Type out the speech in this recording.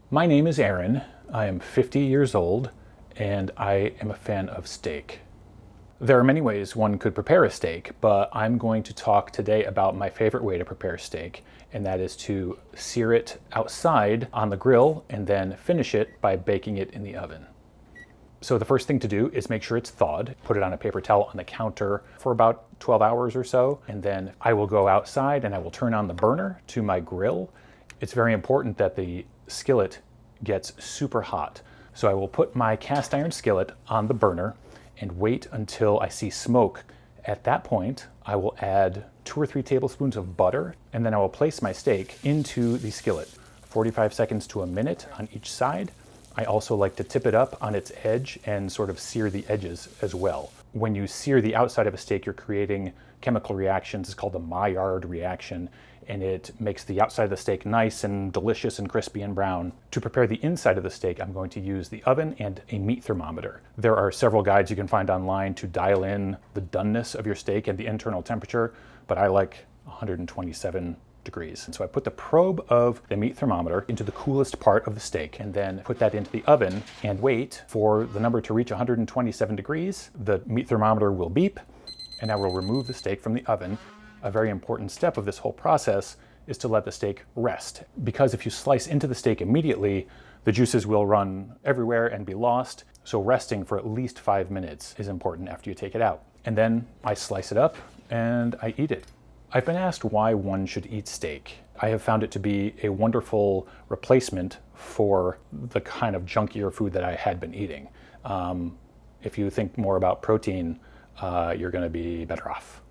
My name is Aaron. I am 50 years old and I am a fan of steak. There are many ways one could prepare a steak, but I'm going to talk today about my favorite way to prepare steak, and that is to sear it outside on the grill and then finish it by baking it in the oven. So the first thing to do is make sure it's thawed. Put it on a paper towel on the counter for about 12 hours or so, and then I will go outside and I will turn on the burner to my grill. It's very important that the skillet gets super hot. So I will put my cast iron skillet on the burner and wait until I see smoke. At that point, I will add 2 or 3 tablespoons of butter, and then I will place my steak into the skillet, 45 seconds to a minute on each side. I also like to tip it up on its edge and sort of sear the edges as well. When you sear the outside of a steak, you're creating chemical reactions. It's called the Maillard reaction, and it makes the outside of the steak nice and delicious and crispy and brown. To prepare the inside of the steak, I'm going to use the oven and a meat thermometer. There are several guides you can find online to dial in the doneness of your steak and the internal temperature, but I like 127 degrees. And so I put the probe of the meat thermometer into the coolest part of the steak and then put that into the oven and wait for the number to reach 127 degrees. The meat thermometer will beep and I will remove the steak from the oven. A very important step of this whole process is to let the steak rest, because if you slice into the steak immediately, the juices will run everywhere and be lost. So resting for at least 5 minutes is important after you take it out. And then I slice it up and I eat it. I've been asked why one should eat steak. I have found it to be a wonderful replacement for the kind of junkier food that I had been eating. If you think more about protein, you're going to be better off.